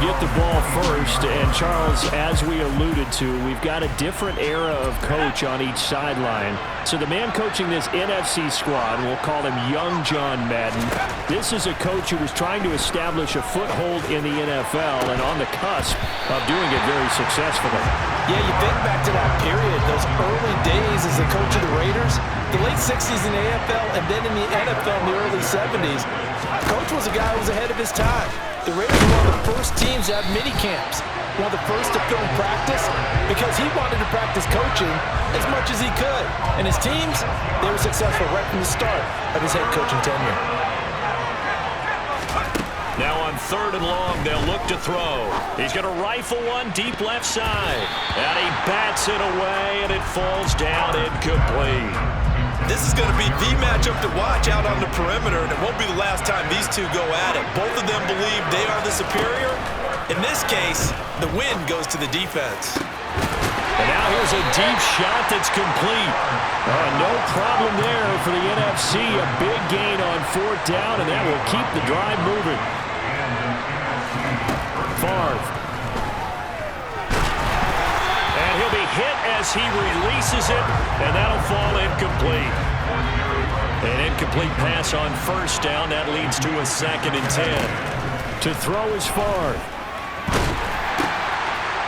get the ball first. And, Charles, as we alluded to, we've got a different era of coach on each sideline. So the man coaching this NFC squad, we'll call him Young John Madden, this is a coach who was trying to establish a foothold in the NFL and on the cusp of doing it very successfully. Yeah, you think back to that period, those early days as the coach of the Raiders, the late 60s in the AFL and then in the NFL in the early 70s. Coach was a guy who was ahead of his time. The Raiders were one of the first teams to have mini camps, one of the first to film practice because he wanted to practice coaching as much as he could. And his teams, they were successful right from the start of his head coaching tenure. Now on 3rd and long, they'll look to throw. He's going to rifle one deep left side. And he bats it away, and it falls down incomplete. This is going to be the matchup to watch out on the perimeter, and it won't be the last time these two go at it. Both of them believe they are the superior. In this case, the win goes to the defense. And now here's a deep shot that's complete. No problem there for the NFC. A big gain on 4th down, and that will keep the drive moving. Favre. And he'll be hit as he releases it, and that'll fall incomplete. An incomplete pass on 1st down. That leads to a 2nd and 10. To throw is Favre.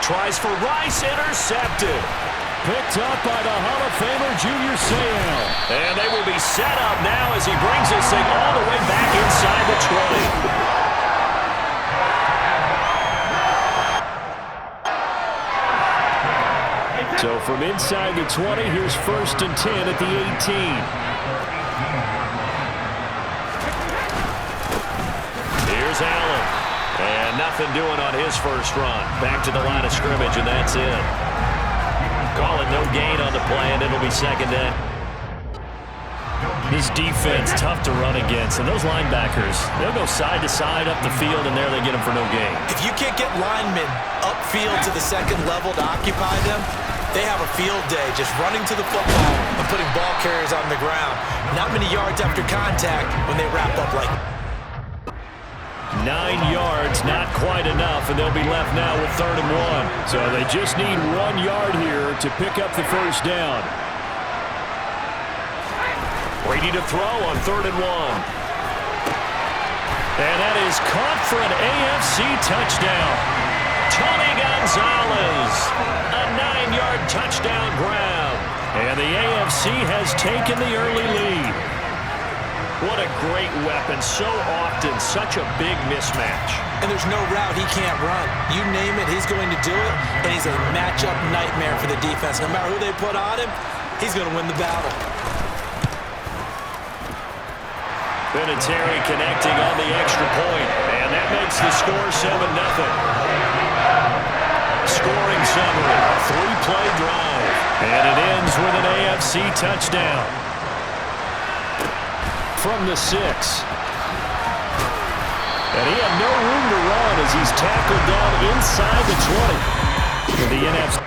Tries for Rice, intercepted. Picked up by the Hall of Famer, Junior Seau. And they will be set up now as he brings this thing all the way back inside the 20. So from inside the 20, here's 1st and 10 at the 18. Here's Allen. And nothing doing on his first run. Back to the line of scrimmage, and that's it. Call it no gain on the play, and it'll be 2nd down. This defense, tough to run against. And those linebackers, they'll go side to side up the field, and there they get them for no gain. If you can't get linemen upfield to the 2nd level to occupy them, they have a field day just running to the football and putting ball carriers on the ground. Not many yards after contact when they wrap up like 9 yards, not quite enough, and they'll be left now with 3rd and 1. So they just need 1 yard here to pick up the 1st down. Ready to throw on 3rd and 1. And that is caught for an AFC touchdown. Tony Gonzalez, a 9-yard touchdown grab. And the AFC has taken the early lead. What a great weapon. So often, such a big mismatch. And there's no route he can't run. You name it, he's going to do it, and he's a matchup nightmare for the defense. No matter who they put on him, he's going to win the battle. Vinatieri connecting on the extra point, and that makes the score 7-0. Scoring summary, 3-play drive, and it ends with an AFC touchdown. From the 6. And he had no room to run as he's tackled down inside the 20. For the NFC.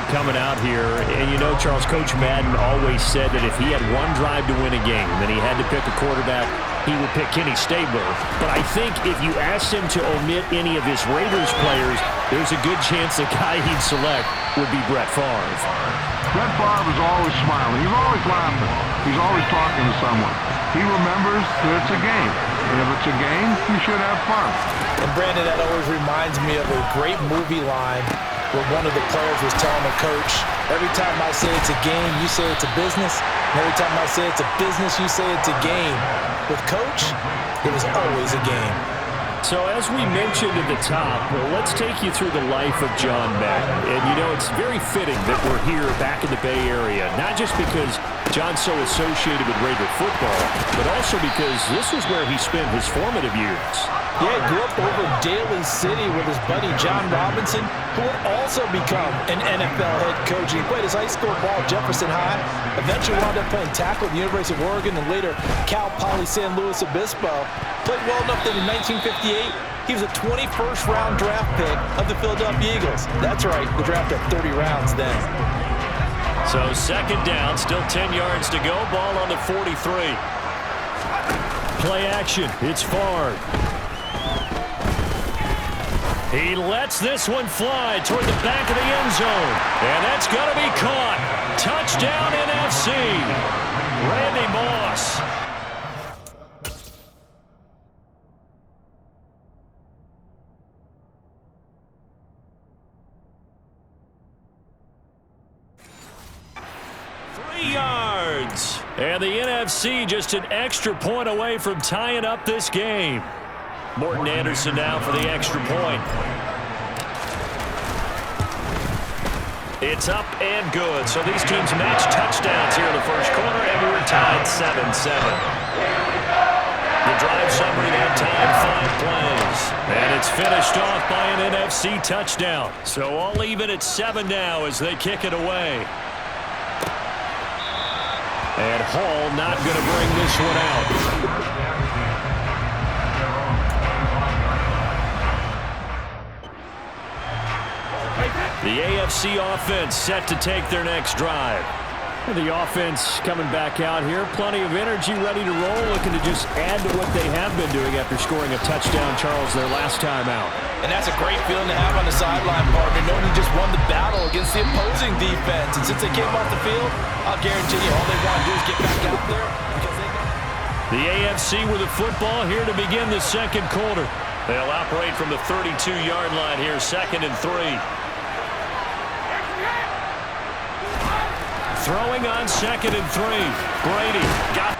Coming out here, and you know, Charles, Coach Madden always said that if he had one drive to win a game, then he had to pick a quarterback, he would pick Kenny Stabler. But I think if you asked him to omit any of his Raiders players, there's a good chance the guy he'd select would be Brett Favre. Brett Favre is always smiling. He's always laughing. He's always talking to someone. He remembers that it's a game. And if it's a game, you should have fun. And Brandon, that always reminds me of a great movie line where one of the players was telling the coach, every time I say it's a game, you say it's a business. And every time I say it's a business, you say it's a game. With Coach, it was always a game. So as we mentioned at the top, let's take you through the life of John Madden. And you know, it's very fitting that we're here back in the Bay Area, not just because John's so associated with Raider football, but also because this was where he spent his formative years. Yeah, he grew up over in Daly City with his buddy John Robinson, who would also become an NFL head coach. He played his high school ball at Jefferson High, eventually wound up playing tackle at the University of Oregon, and later Cal Poly San Luis Obispo. Played well enough that in 1958 1958, he was a 21st round draft pick of the Philadelphia Eagles. That's right, the draft had 30 rounds then. So second down, still 10 yards to go. Ball on the 43. Play action. It's Favre. He lets this one fly toward the back of the end zone. And that's going to be caught. Touchdown NFC. Randy Moss. Yards. And the NFC just an extra point away from tying up this game. Morton Anderson now for the extra point. It's up and good. So these teams match touchdowns here in the first quarter, and we're tied 7-7. The drive summary that time, 5 plays. And it's finished off by an NFC touchdown. So all even at 7 now as they kick it away. And Hall not going to bring this one out. The AFC offense set to take their next drive. The offense coming back out here. Plenty of energy, ready to roll, looking to just add to what they have been doing after scoring a touchdown, Charles, their last time out. And that's a great feeling to have on the sideline, partner, knowing you just won the battle against the opposing defense. And since they came off the field, I'll guarantee you all they want to do is get back out there because they know. The AFC with the football here to begin the second quarter. They'll operate from the 32-yard line here, 2nd and 3. Throwing on 2nd and 3. Brady got